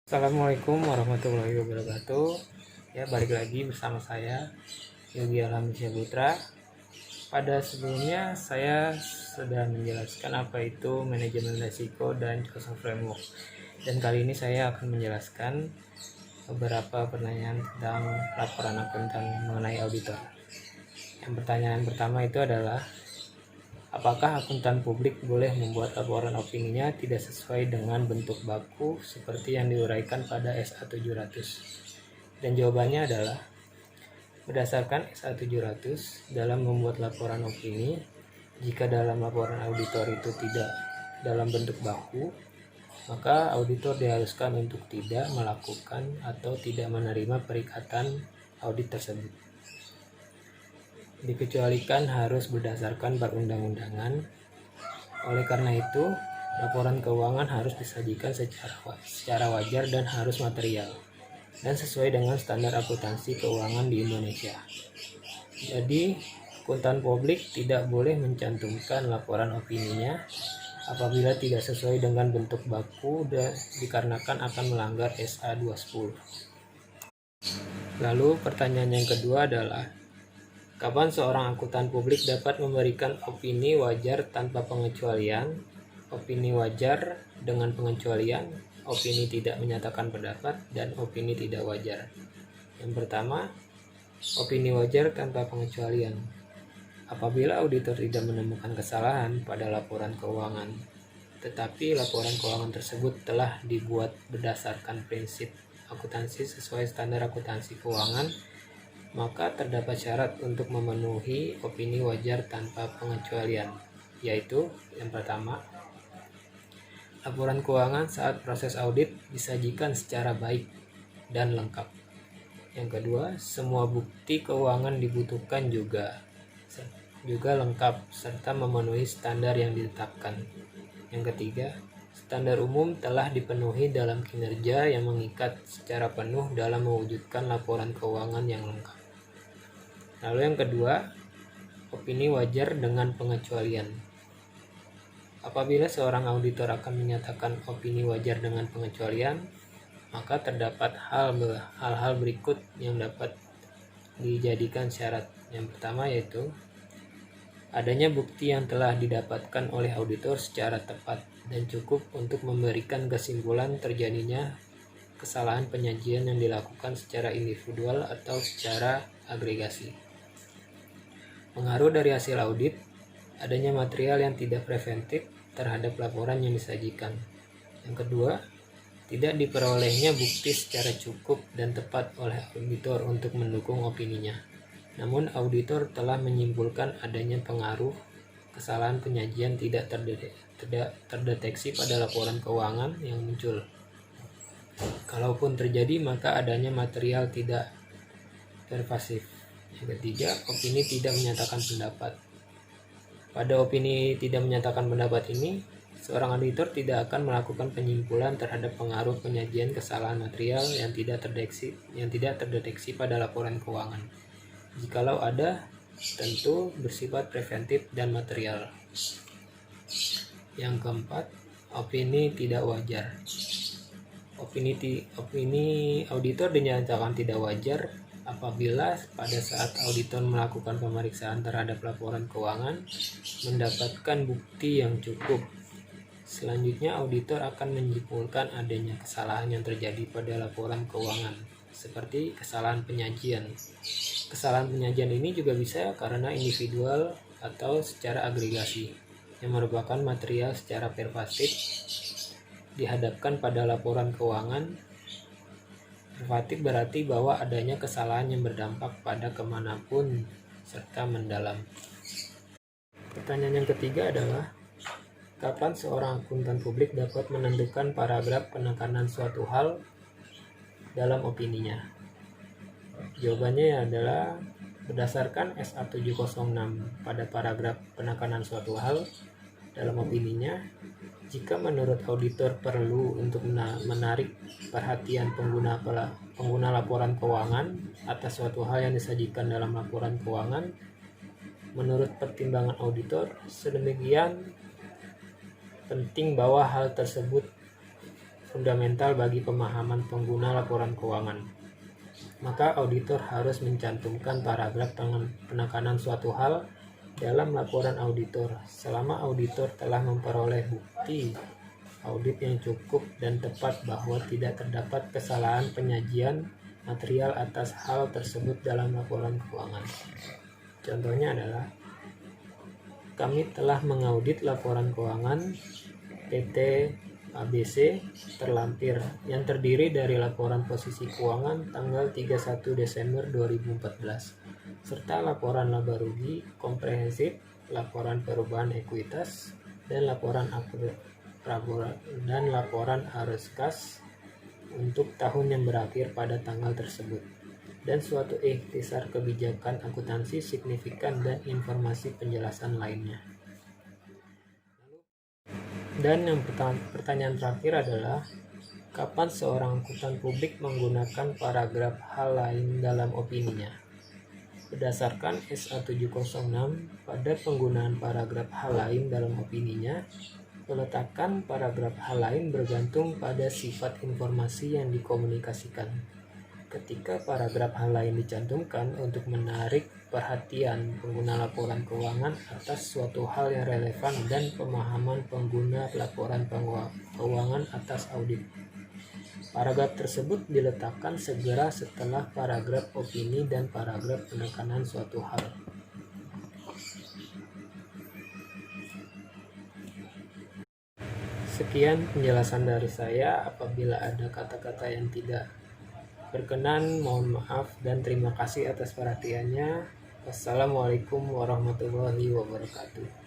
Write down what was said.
Assalamualaikum warahmatullahi wabarakatuh. Ya, balik lagi bersama saya Yogi Alhamdulillah Putra. Pada sebelumnya saya sudah menjelaskan apa itu manajemen risiko dan cost framework. Dan kali ini saya akan menjelaskan beberapa pertanyaan tentang laporan akuntan mengenai auditor. Yang pertanyaan pertama itu adalah, apakah akuntan publik boleh membuat laporan opininya tidak sesuai dengan bentuk baku seperti yang diuraikan pada SA 700? Dan jawabannya adalah, berdasarkan SA 700, dalam membuat laporan opini, jika dalam laporan auditor itu tidak dalam bentuk baku, maka auditor diharuskan untuk tidak melakukan atau tidak menerima perikatan audit tersebut. Dikecualikan harus berdasarkan perundang-undangan. Oleh karena itu, laporan keuangan harus disajikan secara wajar dan harus material dan sesuai dengan standar akuntansi keuangan di Indonesia. Jadi, akuntan publik tidak boleh mencantumkan laporan opininya apabila tidak sesuai dengan bentuk baku dan dikarenakan akan melanggar SA 210. Lalu pertanyaan yang kedua adalah, kapan seorang akuntan publik dapat memberikan opini wajar tanpa pengecualian, opini wajar dengan pengecualian, opini tidak menyatakan pendapat, dan opini tidak wajar? Yang pertama, opini wajar tanpa pengecualian. Apabila auditor tidak menemukan kesalahan pada laporan keuangan, tetapi laporan keuangan tersebut telah dibuat berdasarkan prinsip akuntansi sesuai standar akuntansi keuangan, maka terdapat syarat untuk memenuhi opini wajar tanpa pengecualian, yaitu yang pertama, laporan keuangan saat proses audit disajikan secara baik dan lengkap. Yang kedua, semua bukti keuangan dibutuhkan juga lengkap serta memenuhi standar yang ditetapkan. Yang ketiga, standar umum telah dipenuhi dalam kinerja yang mengikat secara penuh dalam mewujudkan laporan keuangan yang lengkap. Lalu yang kedua, opini wajar dengan pengecualian. Apabila seorang auditor akan menyatakan opini wajar dengan pengecualian, maka terdapat hal-hal berikut yang dapat dijadikan syarat. Yang pertama yaitu adanya bukti yang telah didapatkan oleh auditor secara tepat dan cukup untuk memberikan kesimpulan terjadinya kesalahan penyajian yang dilakukan secara individual atau secara agregasi. Pengaruh dari hasil audit, adanya material yang tidak preventif terhadap laporan yang disajikan. Yang kedua, tidak diperolehnya bukti secara cukup dan tepat oleh auditor untuk mendukung opininya. Namun auditor telah menyimpulkan adanya pengaruh kesalahan penyajian tidak terdeteksi pada laporan keuangan yang muncul. Kalaupun terjadi, maka adanya material tidak pervasif. Yang ketiga, opini tidak menyatakan pendapat. Pada opini tidak menyatakan pendapat ini, seorang auditor tidak akan melakukan penyimpulan terhadap pengaruh penyajian kesalahan material yang tidak terdeteksi pada laporan keuangan. Jikalau ada, tentu bersifat preventif dan material. Yang keempat, opini tidak wajar. Opini auditor dinyatakan tidak wajar apabila pada saat auditor melakukan pemeriksaan terhadap laporan keuangan mendapatkan bukti yang cukup. Selanjutnya, auditor akan menyimpulkan adanya kesalahan yang terjadi pada laporan keuangan, seperti kesalahan penyajian. Kesalahan penyajian ini juga bisa karena individual atau secara agregasi, yang merupakan material secara pervasif dihadapkan pada laporan keuangan. Pervasif berarti bahwa adanya kesalahan yang berdampak pada kemanapun serta mendalam. Pertanyaan yang ketiga adalah, kapan seorang akuntan publik dapat menentukan paragraf penekanan suatu hal dalam opininya? Jawabannya adalah berdasarkan SA 706 pada paragraf penekanan suatu hal dalam opininya, jika menurut auditor perlu untuk menarik perhatian pengguna laporan keuangan atas suatu hal yang disajikan dalam laporan keuangan, menurut pertimbangan auditor, sedemikian penting bahwa hal tersebut fundamental bagi pemahaman pengguna laporan keuangan. Maka auditor harus mencantumkan paragraf penekanan suatu hal dalam laporan auditor selama auditor telah memperoleh bukti audit yang cukup dan tepat bahwa tidak terdapat kesalahan penyajian material atas hal tersebut dalam laporan keuangan. Contohnya adalah kami telah mengaudit laporan keuangan PT ABC terlampir yang terdiri dari laporan posisi keuangan tanggal 31 Desember 2014 serta laporan laba rugi komprehensif, laporan perubahan ekuitas, dan laporan arus kas untuk tahun yang berakhir pada tanggal tersebut, dan suatu ikhtisar kebijakan akuntansi signifikan dan informasi penjelasan lainnya. Dan yang pertanyaan terakhir adalah kapan seorang akuntan publik menggunakan paragraf hal lain dalam opininya? Berdasarkan SA 706, pada penggunaan paragraf hal lain dalam opininya, peletakan paragraf hal lain bergantung pada sifat informasi yang dikomunikasikan. Ketika paragraf hal lain dicantumkan untuk menarik perhatian pengguna laporan keuangan atas suatu hal yang relevan dan pemahaman pengguna laporan keuangan atas audit, paragraf tersebut diletakkan segera setelah paragraf opini dan paragraf penekanan suatu hal. Sekian penjelasan dari saya. Apabila ada kata-kata yang tidak berkenan, mohon maaf dan terima kasih atas perhatiannya. Wassalamualaikum warahmatullahi wabarakatuh.